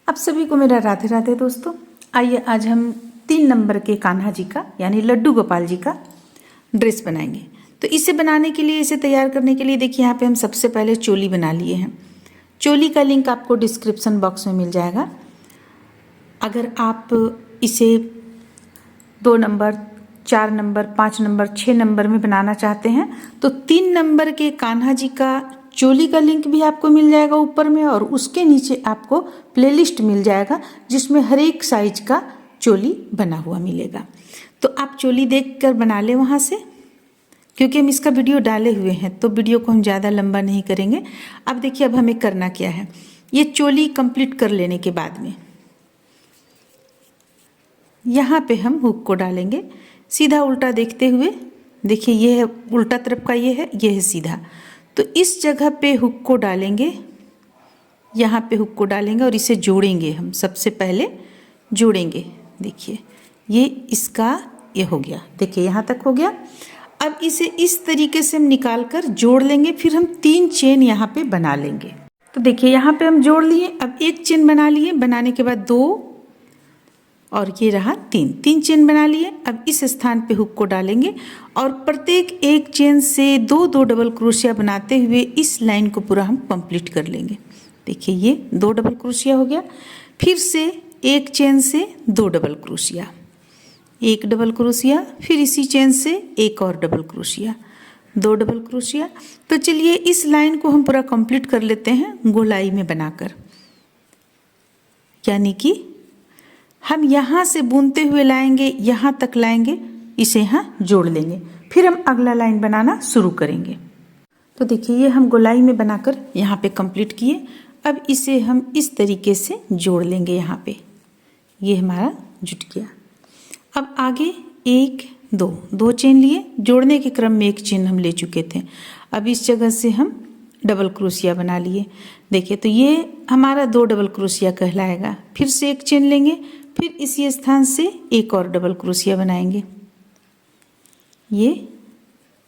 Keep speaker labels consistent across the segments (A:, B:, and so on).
A: आप सभी को मेरा राधे राधे दोस्तों। आइए आज हम 3 नंबर के कान्हा जी का यानी लड्डू गोपाल जी का ड्रेस बनाएंगे। तो इसे बनाने के लिए, इसे तैयार करने के लिए देखिए यहाँ पे हम सबसे पहले चोली बना लिए हैं। चोली का लिंक आपको डिस्क्रिप्शन बॉक्स में मिल जाएगा। अगर आप इसे 2 नंबर, 4 नंबर, 5 नंबर, 6 नंबर में बनाना चाहते हैं तो 3 नंबर के कान्हा जी का चोली का लिंक भी आपको मिल जाएगा ऊपर में, और उसके नीचे आपको प्लेलिस्ट मिल जाएगा जिसमें हर एक साइज का चोली बना हुआ मिलेगा। तो आप चोली देखकर बना लें वहाँ से, क्योंकि हम इसका वीडियो डाले हुए हैं तो वीडियो को हम ज़्यादा लंबा नहीं करेंगे। अब देखिए अब हमें करना क्या है। ये चोली कंप्लीट कर लेने के बाद में यहाँ पे हम हुक को डालेंगे सीधा उल्टा देखते हुए। देखिए ये है उल्टा तरफ का, ये है सीधा। तो इस जगह पे हुक को डालेंगे, यहाँ पे हुक को डालेंगे और इसे जोड़ेंगे। हम सबसे पहले जोड़ेंगे। देखिए ये इसका ये हो गया, देखिए यहाँ तक हो गया। अब इसे इस तरीके से हम निकाल कर जोड़ लेंगे, फिर हम 3 चेन यहाँ पे बना लेंगे। तो देखिए यहाँ पे हम जोड़ लिए, अब 1 चेन बना लिए, बनाने के बाद 2 और ये रहा 3 चेन बना लिए। अब इस स्थान पे हुक को डालेंगे और प्रत्येक 1 चेन से 2 डबल क्रोशिया बनाते हुए इस लाइन को पूरा हम कंप्लीट कर लेंगे। देखिए ये 2 डबल क्रोशिया हो गया। फिर से 1 चेन से 2 डबल क्रोशिया, 1 डबल क्रोशिया, फिर इसी चेन से 1 और डबल क्रोशिया, 2 डबल क्रोशिया। तो चलिए इस लाइन को हम पूरा कंप्लीट कर लेते हैं गोलाई में बनाकर। यानी कि हम यहाँ से बुनते हुए लाएंगे, यहाँ तक लाएंगे, इसे यहाँ जोड़ लेंगे, फिर हम अगला लाइन बनाना शुरू करेंगे। तो देखिए ये हम गोलाई में बनाकर यहाँ पे कंप्लीट किए। अब इसे हम इस तरीके से जोड़ लेंगे। यहाँ पे ये हमारा जुट गया। अब आगे 1 2 चेन लिए, जोड़ने के क्रम में 1 चेन हम ले चुके थे। अब इस जगह से हम डबल क्रोशिया बना लिए। देखिए तो ये हमारा 2 डबल क्रोशिया कहलाएगा। फिर से 1 चेन लेंगे, फिर इसी स्थान से 1 और डबल क्रोशिया बनाएंगे, ये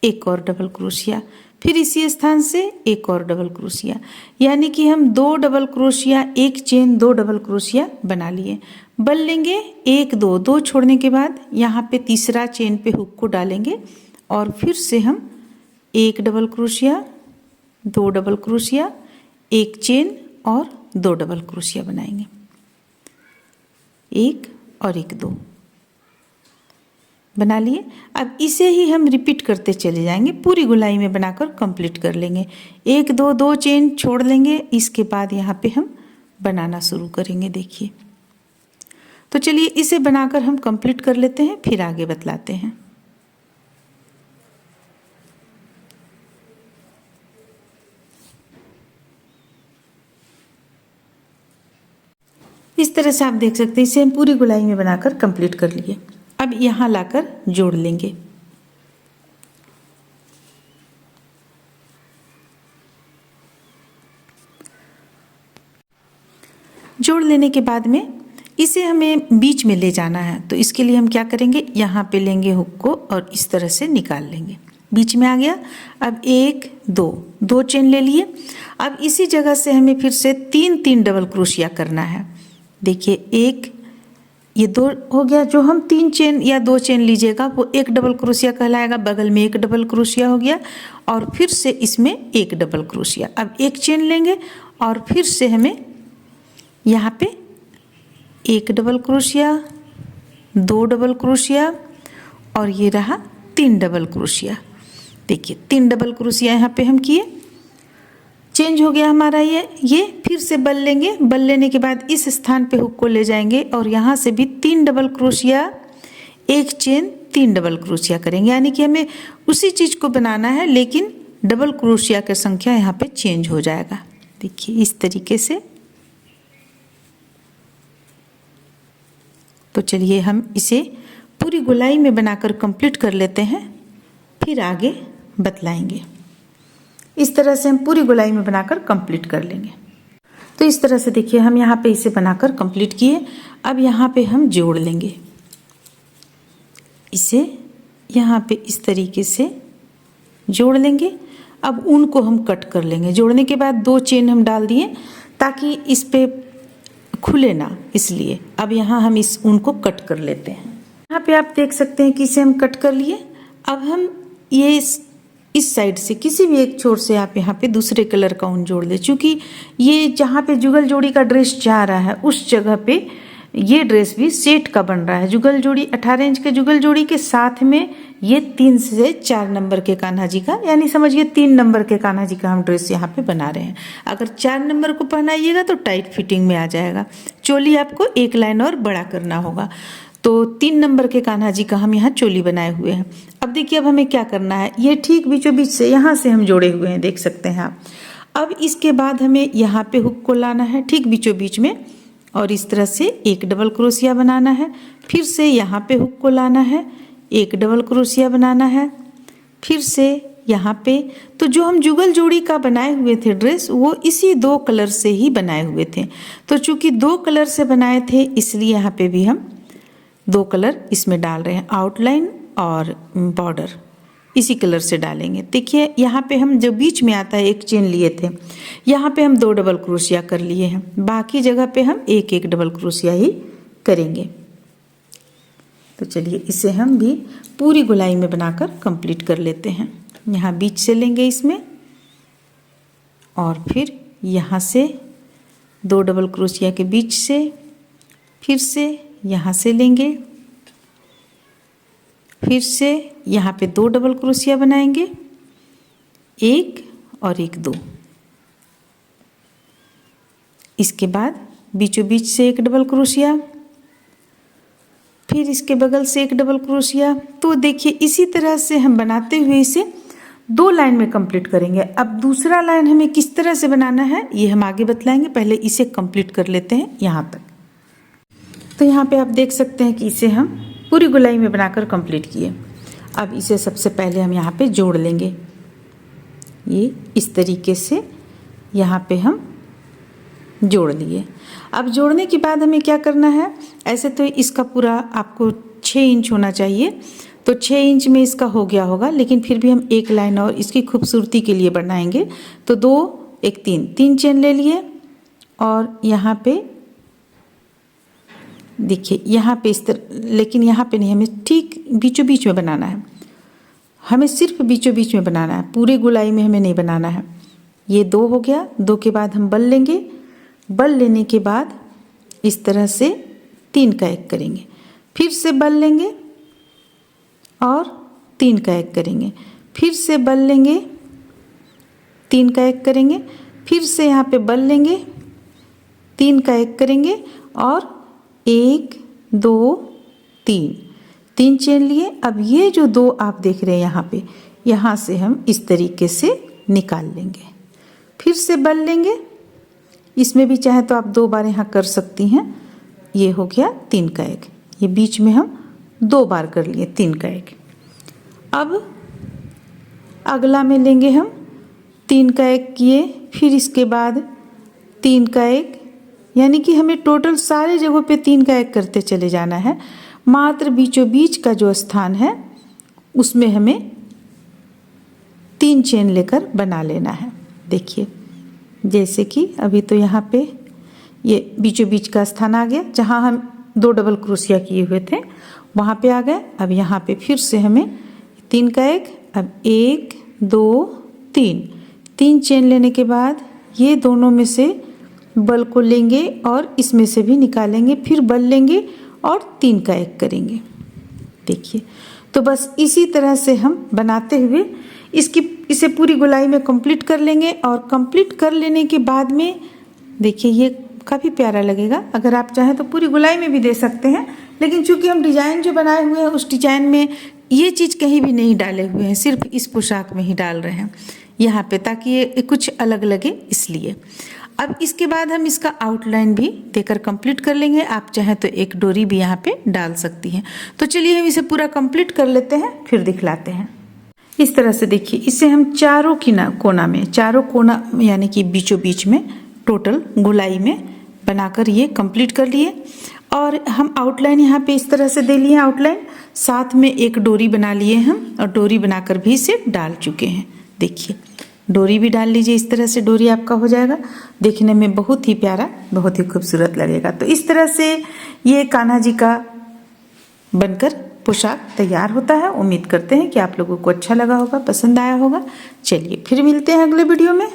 A: 1 और डबल क्रोशिया, फिर इसी स्थान से 1 और डबल क्रोशिया। यानी कि हम 2 double crochet, 1 chain, 2 double crochet बना लिए। बल लेंगे 1 2 छोड़ने के बाद यहाँ पे तीसरा चेन पे हुक को डालेंगे और फिर से हम 1 double crochet, 2 double crochet, 1 chain और 2 डबल क्रोशिया बनाएंगे, 1 और 1 2 बना लिए। अब इसे ही हम रिपीट करते चले जाएंगे, पूरी गोलाई में बनाकर कंप्लीट कर लेंगे। 1 2 चेन छोड़ लेंगे, इसके बाद यहाँ पे हम बनाना शुरू करेंगे। देखिए तो चलिए इसे बनाकर हम कंप्लीट कर लेते हैं, फिर आगे बतलाते हैं। इस तरह से आप देख सकते हैं, इसे हम पूरी गोलाई में बनाकर कंप्लीट कर लिए। अब यहाँ लाकर जोड़ लेंगे। जोड़ लेने के बाद में इसे हमें बीच में ले जाना है। तो इसके लिए हम क्या करेंगे, यहाँ पे लेंगे हुक को और इस तरह से निकाल लेंगे। बीच में आ गया। अब 1 2 चेन ले लिए। अब इसी जगह से हमें फिर से 3 डबल क्रोशिया करना है। देखिए 1 ये 2 हो गया। जो हम 3 चेन या 2 चेन लीजिएगा वो 1 डबल क्रोशिया कहलाएगा। बगल में 1 डबल क्रोशिया हो गया और फिर से इसमें 1 डबल क्रोशिया। अब 1 चेन लेंगे और फिर से हमें यहाँ पे 1 डबल क्रोशिया, 2 डबल क्रोशिया और ये रहा 3 डबल क्रोशिया। देखिए 3 डबल क्रोशिया यहाँ पे हम किए। चेंज हो गया हमारा ये फिर से बल लेंगे। बल लेने के बाद इस स्थान पे हुक को ले जाएंगे और यहाँ से भी 3 double crochet, 1 chain, 3 double crochet करेंगे। यानी कि हमें उसी चीज़ को बनाना है, लेकिन डबल क्रोशिया की संख्या यहाँ पे चेंज हो जाएगा। देखिए इस तरीके से। तो चलिए हम इसे पूरी गोलाई में बनाकर कंप्लीट कर लेते हैं, फिर आगे बतलाएंगे। इस तरह से हम पूरी गोलाई में बनाकर कंप्लीट कर लेंगे। तो इस तरह से देखिए हम यहाँ पे इसे बनाकर कंप्लीट किए। अब यहाँ पे हम जोड़ लेंगे। इसे यहाँ पे इस तरीके से जोड़ लेंगे। अब ऊन को हम कट कर लेंगे। जोड़ने के बाद 2 चेन हम डाल दिए ताकि इस पे खुले खुले ना, इसलिए अब यहाँ हम इस ऊन को कट कर लेते हैं। यहाँ पे आप देख सकते हैं कि इसे हम कट कर लिए। अब हम ये इस साइड से किसी भी एक छोर से आप यहाँ पे दूसरे कलर का ऊन जोड़ दें। चूँकि ये जहाँ पे जुगल जोड़ी का ड्रेस जा रहा है उस जगह पे ये ड्रेस भी सेट का बन रहा है। जुगल जोड़ी 18 इंच के जुगल जोड़ी के साथ में ये 3 से 4 नंबर के कान्हा जी का, यानी समझिए 3 नंबर के कान्हा जी का हम ड्रेस यहाँ पे बना रहे हैं। अगर 4 नंबर को पहनाइएगा तो टाइट फिटिंग में आ जाएगा। चोली आपको एक लाइन और बड़ा करना होगा। तो 3 नंबर के कान्हा जी का हम यहाँ चोली बनाए हुए हैं। अब देखिए अब हमें क्या करना है, ये ठीक बीचों बीच से यहाँ से हम जोड़े हुए हैं, देख सकते हैं आप। अब इसके बाद हमें यहाँ पे हुक को लाना है ठीक बीचों बीच में और इस तरह से एक डबल क्रोशिया बनाना है। फिर से यहाँ पे हुक को लाना है, एक डबल क्रोशिया बनाना है, फिर से यहाँ पे। तो जो हम जुगल जोड़ी का बनाए हुए थे ड्रेस वो इसी 2 कलर से ही बनाए हुए थे। तो चूंकि 2 कलर से बनाए थे इसलिए यहाँ पे भी हम 2 कलर इसमें डाल रहे हैं, आउटलाइन और बॉर्डर इसी कलर से डालेंगे। देखिए यहाँ पे हम जो बीच में आता है एक चेन लिए थे, यहाँ पे हम 2 डबल क्रोशिया कर लिए हैं, बाकी जगह पे हम एक एक डबल क्रोशिया ही करेंगे। तो चलिए इसे हम भी पूरी गोलाई में बनाकर कंप्लीट कर लेते हैं। यहाँ बीच से लेंगे इसमें और फिर यहाँ से 2 डबल क्रोशिया के बीच से, फिर से यहाँ से लेंगे, फिर से यहाँ पे 2 डबल क्रोशिया बनाएंगे, 1 और 1 2। इसके बाद बीचों बीच से 1 डबल क्रोशिया, फिर इसके बगल से 1 डबल क्रोशिया। तो देखिए इसी तरह से हम बनाते हुए इसे 2 लाइन में कंप्लीट करेंगे। अब दूसरा लाइन हमें किस तरह से बनाना है ये हम आगे बतलाएंगे, पहले इसे कंप्लीट कर लेते हैं यहाँ तक। तो यहाँ पे आप देख सकते हैं कि इसे हम पूरी गोलाई में बनाकर कंप्लीट किए। अब इसे सबसे पहले हम यहाँ पे जोड़ लेंगे, ये इस तरीके से यहाँ पे हम जोड़ लिए। अब जोड़ने के बाद हमें क्या करना है, ऐसे तो इसका पूरा आपको 6 इंच होना चाहिए, तो 6 इंच में इसका हो गया होगा, लेकिन फिर भी हम एक लाइन और इसकी खूबसूरती के लिए बनाएंगे। तो 2 1 3 चेन ले लिए और यहाँ पे देखिए यहाँ पे इस तरह, लेकिन यहाँ पे नहीं, हमें ठीक बीचों बीच में बनाना है। हमें सिर्फ बीचों बीच में बनाना है, पूरे गोलाई में हमें नहीं बनाना है। ये 2 हो गया, 2 के बाद हम बल लेंगे, बल लेने के बाद इस तरह से 3 का 1 करेंगे, फिर से बल लेंगे और 3 का 1 करेंगे, फिर से बल लेंगे, 3 का 1 करेंगे, फिर से यहाँ पे बल लेंगे, 3 का 1 करेंगे और 1 2 3 चेन लिए। अब ये जो 2 आप देख रहे हैं यहाँ पे, यहाँ से हम इस तरीके से निकाल लेंगे, फिर से बल लेंगे। इसमें भी चाहे तो आप 2 बार यहाँ कर सकती हैं। ये हो गया 3 का 1, ये बीच में हम 2 बार कर लिए 3 का 1। अब अगला में लेंगे हम 3 का 1 किए, फिर इसके बाद 3 का 1, यानी कि हमें टोटल सारे जगहों पे 3 का 1 करते चले जाना है। मात्र बीचों बीच का जो स्थान है उसमें हमें 3 चेन लेकर बना लेना है। देखिए जैसे कि अभी तो यहाँ पे ये बीचों बीच का स्थान आ गया, जहाँ हम 2 डबल क्रोशिया किए हुए थे वहाँ पे आ गए। अब यहाँ पे फिर से हमें 3 का 1, अब 1 2 3 चेन लेने के बाद ये दोनों में से बल को लेंगे और इसमें से भी निकालेंगे, फिर बल लेंगे और 3 का 1 करेंगे। देखिए तो बस इसी तरह से हम बनाते हुए इसे पूरी गोलाई में कंप्लीट कर लेंगे। और कंप्लीट कर लेने के बाद में देखिए ये काफ़ी प्यारा लगेगा। अगर आप चाहें तो पूरी गोलाई में भी दे सकते हैं, लेकिन चूंकि हम डिजाइन जो बनाए हुए हैं उस डिजाइन में ये चीज़ कहीं भी नहीं डाले हुए हैं, सिर्फ इस पोशाक में ही डाल रहे हैं यहाँ पे, ताकि ये कुछ अलग लगे इसलिए। अब इसके बाद हम इसका आउटलाइन भी देकर कंप्लीट कर लेंगे। आप चाहें तो एक डोरी भी यहाँ पे डाल सकती हैं। तो चलिए हम इसे पूरा कंप्लीट कर लेते हैं, फिर दिखलाते हैं। इस तरह से देखिए इसे हम चारों कोना यानी कि बीचों बीच में टोटल गोलाई में बनाकर ये कंप्लीट कर लिए। और हम आउटलाइन यहाँ पे इस तरह से दे लिए आउटलाइन, साथ में एक डोरी बना लिए हम और डोरी बनाकर भी इसे डाल चुके हैं। देखिए डोरी भी डाल लीजिए, इस तरह से डोरी आपका हो जाएगा। देखने में बहुत ही प्यारा, बहुत ही खूबसूरत लगेगा। तो इस तरह से ये कान्हा जी का बनकर पोशाक तैयार होता है। उम्मीद करते हैं कि आप लोगों को अच्छा लगा होगा, पसंद आया होगा। चलिए फिर मिलते हैं अगले वीडियो में।